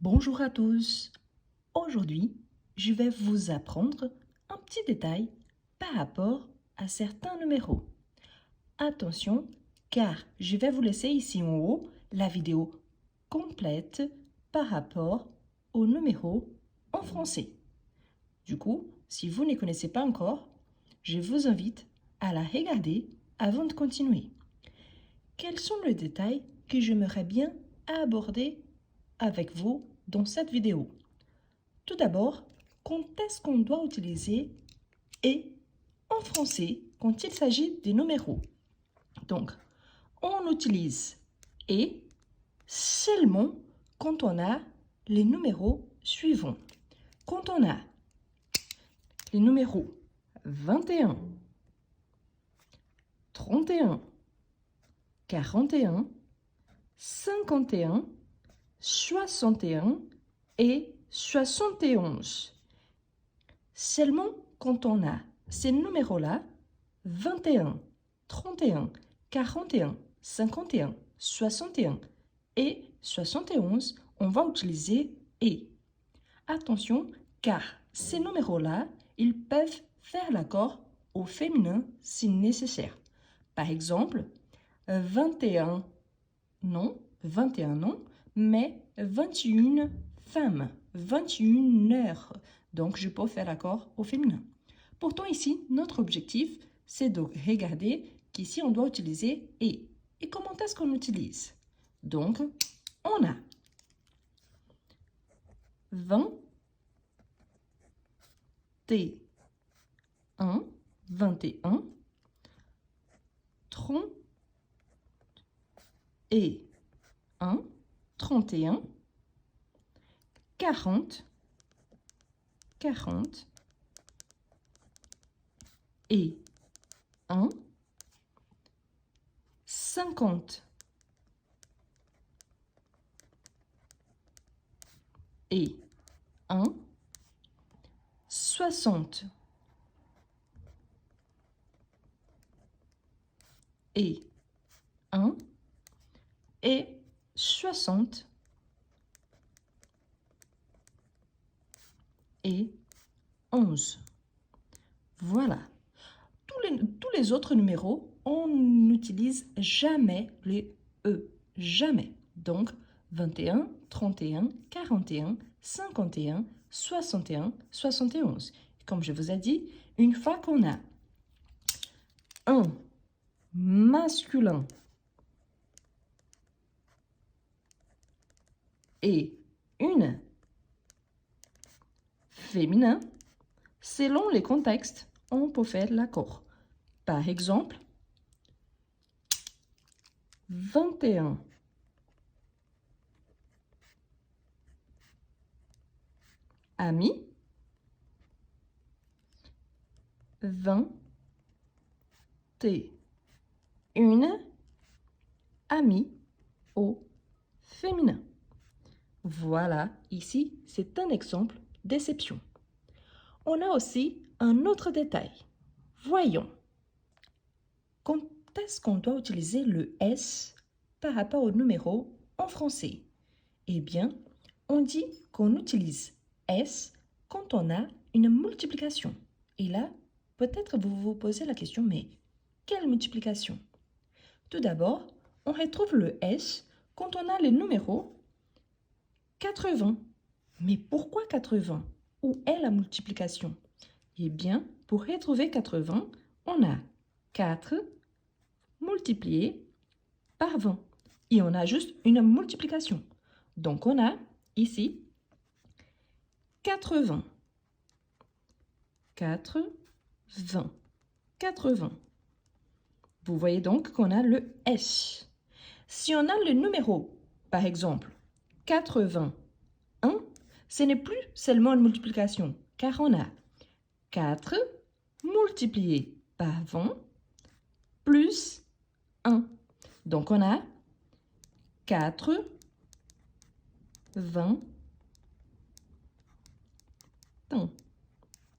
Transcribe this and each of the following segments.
Bonjour à tous. Aujourd'hui, je vais vous apprendre un petit détail par rapport à certains numéros. Attention, car je vais vous laisser ici en haut la vidéo complète par rapport aux numéros en français. Du coup, si vous ne connaissez pas encore, je vous invite à la regarder avant de continuer. Quels sont les détails que j'aimerais bien aborder avec vous dans cette vidéo? Tout d'abord, quand est-ce qu'on doit utiliser « et » en français quand il s'agit des numéros? Donc, on utilise « et » seulement quand on a les numéros suivants. Quand on a les numéros 21, 31, 41, 51, 61 et 71. Seulement quand on a ces numéros-là, 21, 31, 41, 51, 61 et 71, on va utiliser « et ». Attention, car ces numéros-là, ils peuvent faire l'accord au féminin si nécessaire. Par exemple, 21 non, 21 non, mais 21 femmes, 21 heures. Donc, je peux faire l'accord au féminin. Pourtant, ici, notre objectif, c'est de regarder qu'ici, on doit utiliser « et ». Et comment est-ce qu'on utilise? Donc, on a 20, 21, 21, 30 et 1, 31, 40, 40 et 1, 50 et 1, 60 et 1 et 60 et 11. Voilà. Tous les autres numéros, on n'utilise jamais les « e ». Jamais. Donc, 21, 31, 41, 51, 61, 71. Comme je vous ai dit, une fois qu'on a un masculin et une féminin, selon les contextes, on peut faire l'accord. Par exemple, 21 amis, 21 amis au féminin. Voilà, ici, c'est un exemple d'exception. On a aussi un autre détail. Voyons. Quand est-ce qu'on doit utiliser le « s » par rapport au numéro en français? Eh bien, on dit qu'on utilise « s » quand on a une multiplication. Et là, peut-être vous vous posez la question, mais quelle multiplication? Tout d'abord, on retrouve le « s » quand on a les numéros 80. Mais pourquoi 80? Où est la multiplication? Eh bien, pour retrouver 80, on a 4 multiplié par 20. Et on a juste une multiplication. Donc, on a ici 80. 4, 20. 80. Vous voyez donc qu'on a le « s ». Si on a le numéro, par exemple, 81, ce n'est plus seulement une multiplication, car on a 4 multiplié par 20 plus 1. Donc, on a 4, 20,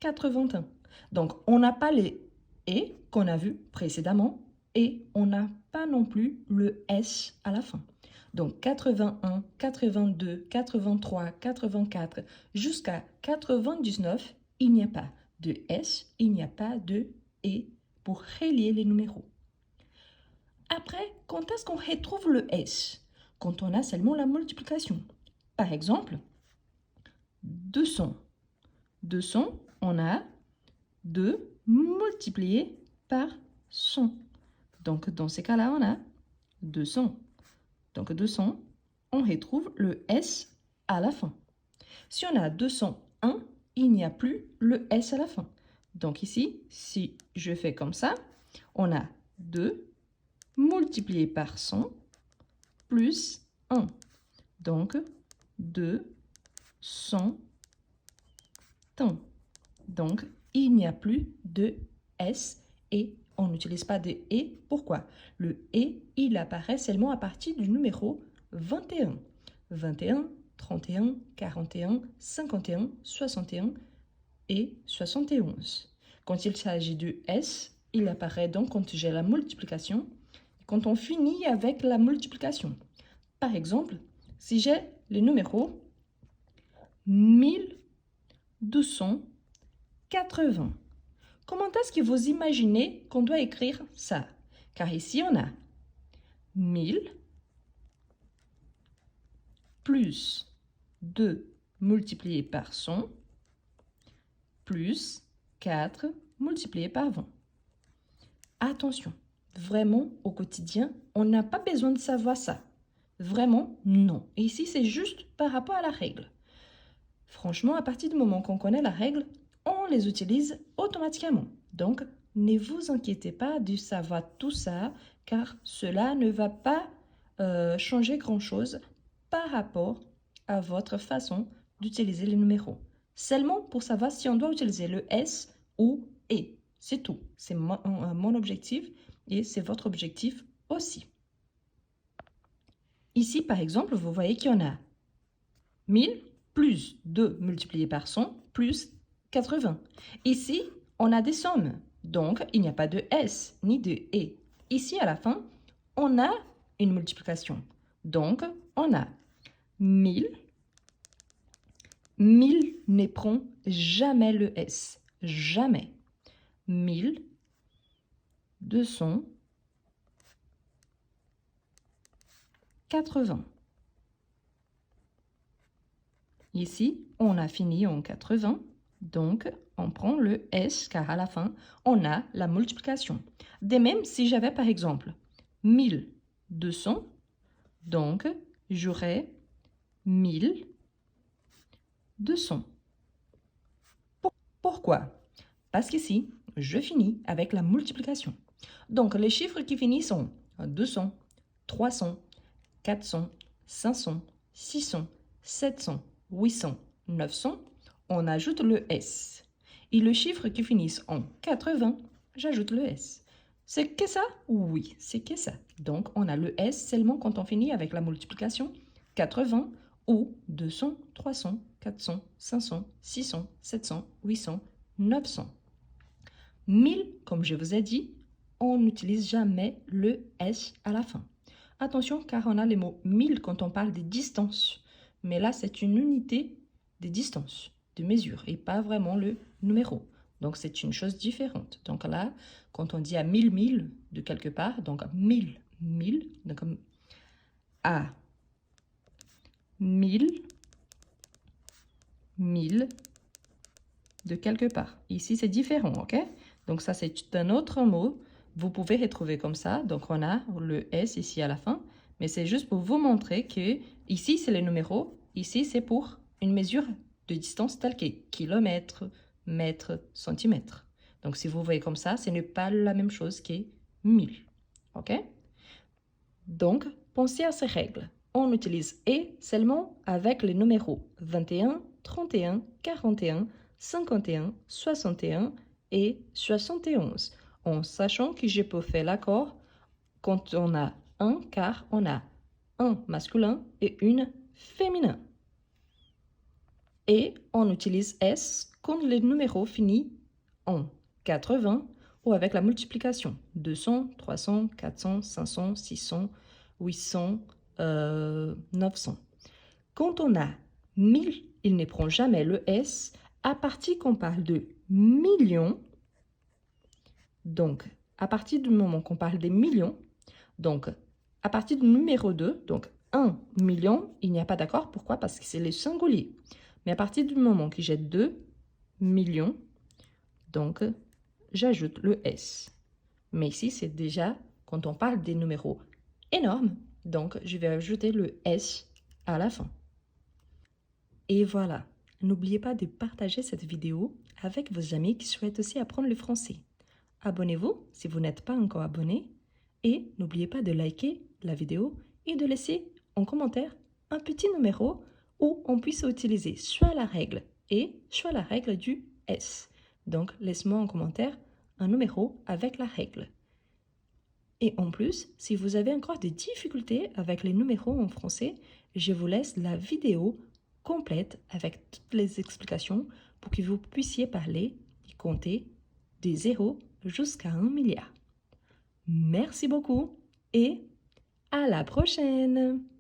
81. Donc, on n'a pas les « et » qu'on a vu précédemment et on n'a pas non plus le « s » à la fin. Donc 81, 82, 83, 84 jusqu'à 99, il n'y a pas de S, il n'y a pas de E pour relier les numéros. Après, quand est-ce qu'on retrouve le S? Quand on a seulement la multiplication. Par exemple, 200. 200, on a 2 multiplié par 100. Donc, dans ces cas-là, on a 200. Donc, 200, on retrouve le S à la fin. Si on a 201, il n'y a plus le S à la fin. Donc ici, si je fais comme ça, on a 2 multiplié par 100 plus 1. Donc, 200. Donc, il n'y a plus de S et on n'utilise pas de E. Pourquoi? Le E, il apparaît seulement à partir du numéro 21. 21, 31, 41, 51, 61 et 71. Quand il s'agit de S, il apparaît donc quand j'ai la multiplication, quand on finit avec la multiplication. Par exemple, si j'ai le numéro 1280, comment est-ce que vous imaginez qu'on doit écrire ça? Car ici, on a 1000 plus 2 multiplié par 100 plus 4 multiplié par 20. Attention, vraiment, au quotidien, on n'a pas besoin de savoir ça. Vraiment, non. Et ici, c'est juste par rapport à la règle. Franchement, à partir du moment qu'on connaît la règle, on les utilise automatiquement. Donc, ne vous inquiétez pas de savoir tout ça, car cela ne va pas changer grand-chose par rapport à votre façon d'utiliser les numéros. Seulement pour savoir si on doit utiliser le S ou E. C'est tout. C'est mon objectif et c'est votre objectif aussi. Ici, par exemple, vous voyez qu'il y en a 1000 plus 2 multiplié par 100 plus 80. Ici, on a des sommes. Donc, il n'y a pas de S ni de E. Ici, à la fin, on a une multiplication. Donc, on a 1000. 1000 ne prend jamais le S. Jamais. 1280. Ici, on a fini en 80, donc on prend le S car à la fin, on a la multiplication. De même, si j'avais par exemple 1200, donc j'aurais 1200. Pourquoi? Parce qu'ici, je finis avec la multiplication. Donc, les chiffres qui finissent en 200, 300, 400, 500, 600, 700, 800, 900, on ajoute le S. Et le chiffre qui finit en 80, j'ajoute le S. C'est que ça? Oui, c'est que ça. Donc, on a le S seulement quand on finit avec la multiplication 80 ou 200, 300, 400, 500, 600, 700, 800, 900. 1000, comme je vous ai dit, on n'utilise jamais le S à la fin. Attention, car on a les mots 1000 quand on parle des distances. Mais là, c'est une unité de distance, de mesure, et pas vraiment le numéro. Donc, c'est une chose différente. Donc là, quand on dit à 1000 de quelque part, donc 1000, donc à 1000 de quelque part. Ici, c'est différent, ok? Donc ça, c'est un autre mot. Vous pouvez retrouver comme ça. Donc, on a le S ici à la fin. Mais c'est juste pour vous montrer que ici, c'est les numéros. Ici, c'est pour une mesure de distance telle que kilomètre, mètre, centimètre. Donc, si vous voyez comme ça, ce n'est pas la même chose que 1000. OK? Donc, pensez à ces règles. On utilise « et » seulement avec les numéros 21, 31, 41, 51, 61 et 71, en sachant que je peux faire l'accord quand on a un, car on a un masculin et une féminin. Et on utilise S quand les numéros finissent en 80 ou avec la multiplication 200, 300, 400, 500, 600, 800, 900. Quand on a 1000, il ne prend jamais le S. À partir qu'on parle de millions, donc à partir du moment qu'on parle des millions, donc à partir du numéro 2, donc 1 million, il n'y a pas d'accord. Pourquoi? Parce que c'est le singulier. Mais à partir du moment que j'ai 2 millions, donc j'ajoute le S. Mais ici, c'est déjà quand on parle des numéros énormes, donc je vais ajouter le S à la fin. Et voilà, n'oubliez pas de partager cette vidéo avec vos amis qui souhaitent aussi apprendre le français. Abonnez-vous si vous n'êtes pas encore abonné et n'oubliez pas de liker la vidéo et de laisser en commentaire un petit numéro où on puisse utiliser soit la règle et soit la règle du S. Donc, laisse-moi en commentaire un numéro avec la règle. Et en plus, si vous avez encore des difficultés avec les numéros en français, je vous laisse la vidéo complète avec toutes les explications pour que vous puissiez parler et compter de 0 jusqu'à 1 milliard. Merci beaucoup et à la prochaine!